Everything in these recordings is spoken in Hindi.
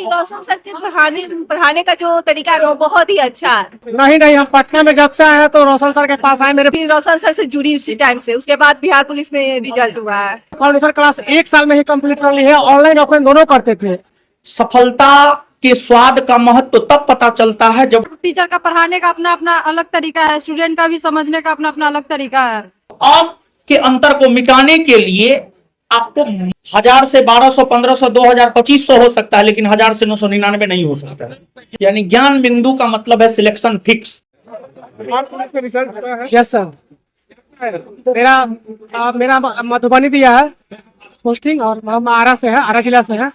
रोशन सर के पढ़ाने का जो तरीका है वो बहुत ही अच्छा है। नहीं, हम पटना में जब से आए हैं तो रोशन सर के पास आए। मेरे फिर रोशन सर से जुड़ी उसी टाइम से, उसके बाद बिहार पुलिस में रिजल्ट हुआ है। फाउंडेशन क्लास 1 साल में ही कंप्लीट कर ली है। ऑनलाइन ऑफलाइन दोनों करते थे। सफलता के स्वाद का महत्व तब पता चलता है जब टीचर का पढ़ाने का अपना अपना अलग तरीका है, स्टूडेंट का भी समझने का अपना अपना अलग तरीका है। आप के अंतर को मिटाने के लिए आपको 1000 से 1200, 1500, 2000, 2500 हो सकता है, लेकिन 1000 से 999 नहीं हो सकता है। यानी ज्ञान बिंदु का मतलब है सिलेक्शन फिक्स। यस सर, मेरा मधुबनी दिया है पोस्टिंग, और हम आरा से है, आरा जिला से है।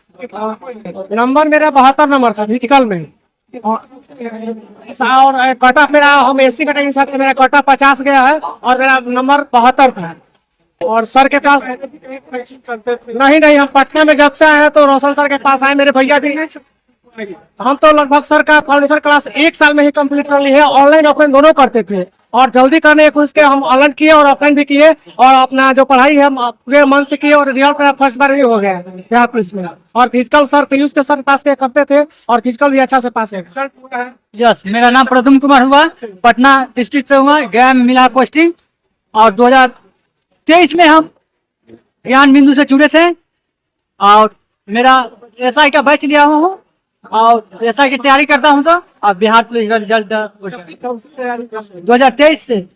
नंबर मेरा 72 नंबर था फिजिकल में, और कट ऑफ मेरा, हम एससी कैटेगरी से, मेरा कट ऑफ 50 गया है और मेरा नंबर 72 था। और सर के पास नहीं, हम पटना में जब से आए हैं तो रोशन सर के पास आए। मेरे भैया भी, हम तो लगभग सर का फाउंडेशन क्लास 1 साल में ही कंप्लीट कर ली है। ऑनलाइन ऑफलाइन दोनों करते थे, और जल्दी करने की कोशिश के हम ऑनलाइन किए और ऑफलाइन भी किए, और अपना जो पढ़ाई है हम पूरे मन से किए, और रिजल्ट मेरा फर्स्ट बार ही हो गया बिहार पुलिस में। और फिजिकल सर पीयूष के सर पास के करते थे, और फिजिकल भी अच्छा से पास है। यस, मेरा नाम प्रदुम कुमार हुआ, पटना डिस्ट्रिक्ट से हुआ, गया में मिला पोस्टिंग। और 2023 में हम ज्ञान बिंदु से जुड़े थे, और मेरा एसआई का बैच लिया हुआ हूँ, और एसआई की तैयारी करता हूँ। तो अब बिहार पुलिस का रिजल्ट 2023 से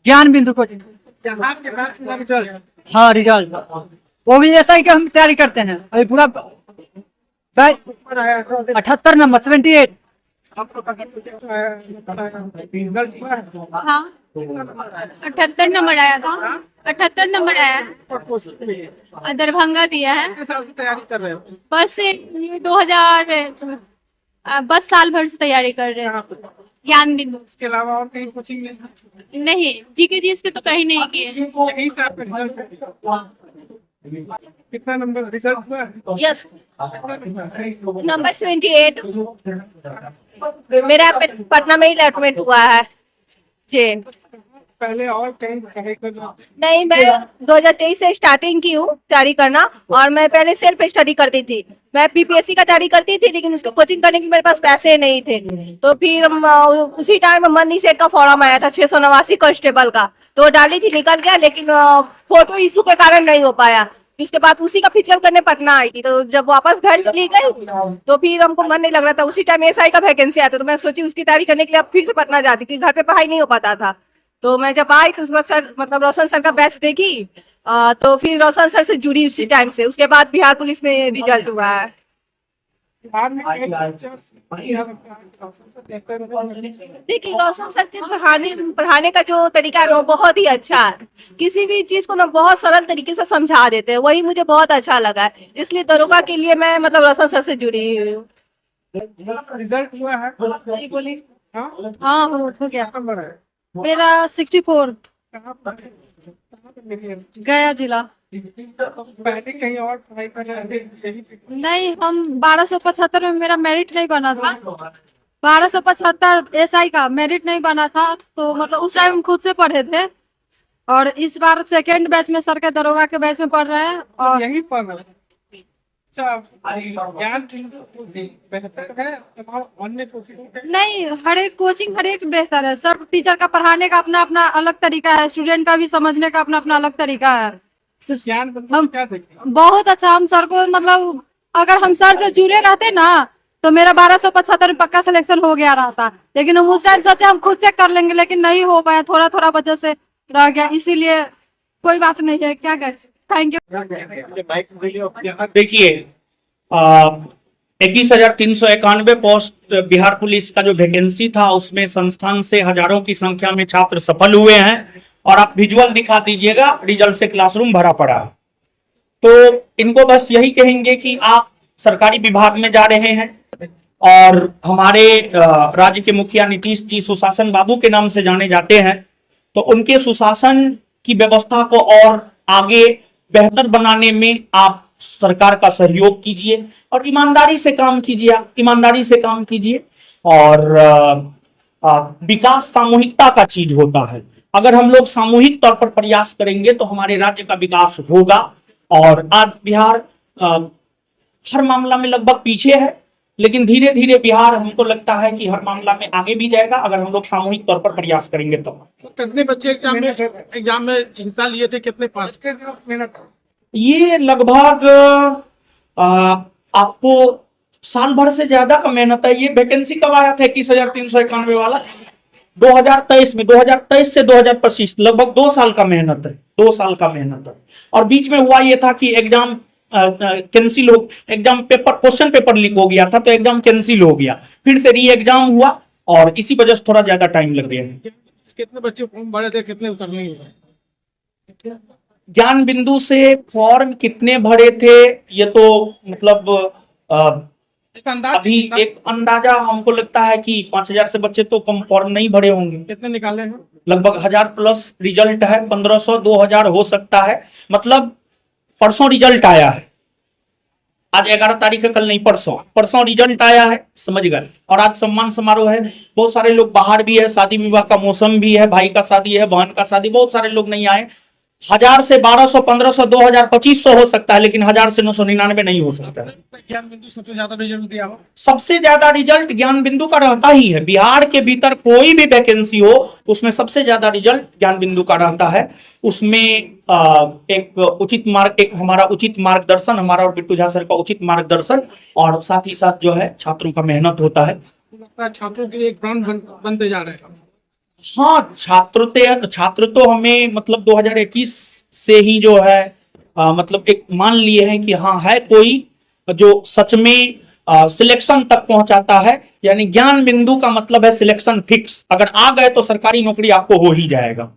ज्ञान बिंदु को, हाँ रिजल्ट, वो भी एसआई का हम तैयारी करते हैं। अभी पूरा 78 नंबर 78। हाँ, 78 नंबर आया था, 78 नंबर आया है। दरभंगा दिया है। बस से 2000 साल भर से तैयारी कर रहे हैं ज्ञान बिंदु। इसके अलावा और कहीं कोचिंग नहीं, जीके जी इसके तो कहीं नहीं किए। यही से आपका कितना नंबर रिजल्ट हुआ? यस, नंबर 78 मेरा पटना में ही अलॉटमेंट हुआ है जी। पहले और कहीं नहीं, मैं 2023 से स्टार्टिंग की हूँ तैयारी करना, और मैं पहले सेल्फ स्टडी करती थी। मैं पीपीएससी का तैयारी करती थी, लेकिन उसको कोचिंग करने के मेरे पास पैसे नहीं थे। तो फिर उसी टाइम मनी सेट का फॉर्म आया था 689 कांस्टेबल का, तो डाली थी, निकल गया, लेकिन फोटो इशू के कारण नहीं हो पाया। उसके बाद उसी का फिजिकल करने पटना आई थी, तो जब वापस घर चली गई तो फिर हमको मन नहीं लग रहा था। उसी टाइम एसआई का वैकेंसी आया था, तो मैं सोची उसकी तैयारी करने के लिए अब फिर से पटना जाती, क्योंकि घर पे पढ़ाई नहीं हो पाता था। तो मैं जब आई तो उस वक्त सर, मतलब रोशन सर का बैच देखी, तो फिर रोशन सर से जुड़ी उसी टाइम से, उसके बाद बिहार पुलिस में रिजल्ट हुआ है। देखिए, रोशन सर के पढ़ाने का जो तरीका है वो बहुत ही अच्छा है। किसी भी चीज को ना बहुत सरल तरीके से समझा देते हैं, वही मुझे बहुत अच्छा लगा है। इसलिए दरोगा के लिए मैं मतलब रोशन सर से जुड़ी हुई हूँ। रिजल्ट हुआ है? जी बोलिए। हाँ, हाँ हो गया। नंबर है मेरा 64, गया जिला। पहले कहीं और पढ़ाई कर रहे थे? नहीं, हम 1275 में मेरा मेरिट नहीं बना था। 1275 एसआई का मेरिट नहीं बना था, तो मतलब उस टाइम हम खुद से पढ़े थे। और इस बार सेकेंड बैच में सर के दरोगा के बैच में पढ़ रहे हैं। और यही पढ़ रहे हैं। ज्ञान बेहतर है अन्य कोचिंग? नहीं, हर एक कोचिंग हर एक बेहतर है। सब टीचर का पढ़ाने का अपना अपना अलग तरीका है, स्टूडेंट का भी समझने का अपना अपना अलग तरीका है। हम क्या देखें? बहुत अच्छा, हम सर को मतलब अगर हम सर से जुड़े रहते ना तो मेरा 1275 में पक्का सिलेक्शन हो गया रहता, लेकिन हम उस टाइम सोचे हम खुद से कर लेंगे, लेकिन नहीं हो पाया, थोड़ा थोड़ा वजह से रह गया। इसीलिए कोई बात नहीं है, क्या कहें। Thank you. देखिए, 21,391 पोस्ट बिहार पुलिस का जो वैकेंसी था, उसमें संस्थान से हजारों की संख्या में छात्र सफल हुए हैं। और आप विजुअल दिखा दीजिएगा, रिजल्ट से क्लासरूम भरा पड़ा है। तो इनको बस यही कहेंगे कि आप सरकारी विभाग में जा रहे हैं, और हमारे राज्य के मुखिया नीतीश जी सुशासन बाबू के नाम से जाने जाते हैं। तो उनके सुशासन की व्यवस्था को और आगे बेहतर बनाने में आप सरकार का सहयोग कीजिए, और ईमानदारी से काम कीजिए, ईमानदारी से काम कीजिए। और विकास सामूहिकता का चीज होता है। अगर हम लोग सामूहिक तौर पर प्रयास करेंगे तो हमारे राज्य का विकास होगा। और आज बिहार हर मामला में लगभग पीछे है, लेकिन धीरे धीरे बिहार हमको लगता है कि हर मामला में आगे भी जाएगा अगर हम लोग सामूहिक तौर पर प्रयास करेंगे तो। कितने बच्चे एग्जाम में हिस्सा लिए थे, कितने पास? ये लगभग आपको साल भर से ज्यादा का मेहनत है। ये वैकेंसी कब आया था 21,391 वाला? 2023 में, 2023 से 2025, लगभग 2 साल का मेहनत है, 2 साल का मेहनत है। और बीच में हुआ ये था कि एग्जाम कैंसिल हो, exam paper, question paper leak हो गया था तो एग्जाम कैंसिल हो गया, फिर से री एग्जाम हुआ और इसी वजह से थोड़ा ज्यादा टाइम लग गया है। कितने बच्चे फॉर्म भरे थे, कितने उतरने हुए? ज्ञान बिंदु से फॉर्म कितने भरे थे ये तो मतलब अभी एक अंदाजा हमको लगता है कि 5,000 से बच्चे तो कम फॉर्म नहीं भरे होंगे। कितने निकाले हैं? लगभग 1,000 प्लस रिजल्ट है, 1,500 2,000 हो सकता है। मतलब परसों रिजल्ट आया है, आज 11 तारीख है, कल नहीं परसों रिजल्ट आया है, समझ गए। और आज सम्मान समारोह है, बहुत सारे लोग बाहर भी है, शादी विवाह का मौसम भी है, भाई का शादी है, बहन का शादी, बहुत सारे लोग नहीं आए। 1,000 से 1,200 1,500 2,000 2,500 हो सकता है, लेकिन 1,000 से 999 नहीं हो सकता है। ज्ञान बिंदु सबसे ज्यादा रिजल्ट दिया हो? सबसे ज्यादा रिजल्ट ज्ञान बिंदु का रहता ही है। बिहार के भीतर कोई भी वैकेंसी हो उसमें सबसे ज्यादा रिजल्ट ज्ञान बिंदु का रहता है। उसमें एक उचित मार्ग, एक हमारा उचित मार्गदर्शन, हमारा और बिट्टू झा सर का उचित मार्गदर्शन, और साथ ही साथ जो है छात्रों का मेहनत होता है। छात्रों के लिए एक ब्रांड बनते जा रहे हैं। हाँ, छात्र तो हमें मतलब 2021 से ही जो है मतलब एक मान लिए हैं कि हाँ है कोई जो सच में सिलेक्शन तक पहुंचाता है। यानी ज्ञान बिंदु का मतलब है सिलेक्शन फिक्स, अगर आ गए तो सरकारी नौकरी आपको हो ही जाएगा।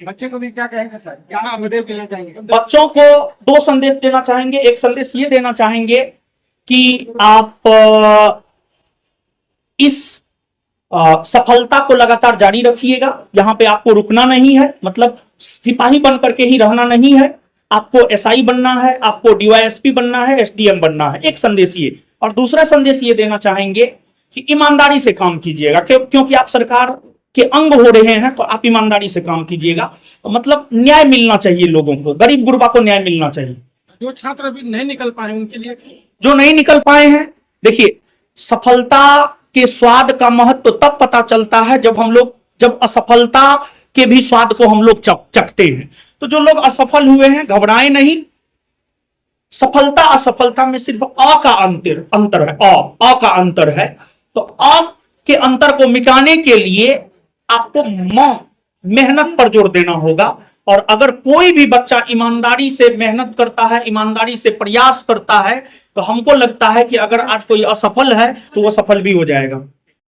बच्चे को भी क्या कहेंगे सर, क्या संदेश देना चाहेंगे? बच्चों को 2 संदेश देना चाहेंगे। एक संदेश ये देना चाहेंगे कि आप इस सफलता को लगातार जारी रखिएगा, यहाँ पे आपको रुकना नहीं है, मतलब सिपाही बन करके ही रहना नहीं है, आपको एसआई बनना है, आपको डीवाईएसपी बनना है, एसडीएम बनना है। एक संदेश ये। और दूसरा संदेश ये देना चाहेंगे कि ईमानदारी से काम कीजिएगा, क्योंकि आप सरकार के अंग हो रहे हैं तो आप ईमानदारी से काम कीजिएगा। मतलब न्याय मिलना चाहिए लोगों को, गरीब गुरबा को न्याय मिलना चाहिए। जो छात्र अभी नहीं निकल पाए उनके लिए? जो नहीं निकल पाए हैं, देखिए सफलता के स्वाद का महत्व तब पता चलता है जब असफलता के भी स्वाद को हम लोग चखते हैं। तो जो लोग असफल हुए हैं घबराएं नहीं। सफलता असफलता में सिर्फ अ का अंतर है, अ का अंतर है। तो अ के अंतर को मिटाने के लिए आपको मेहनत पर जोर देना होगा। और अगर कोई भी बच्चा ईमानदारी से मेहनत करता है, ईमानदारी से प्रयास करता है, तो हमको लगता है कि अगर आज कोई असफल है तो वो सफल भी हो जाएगा।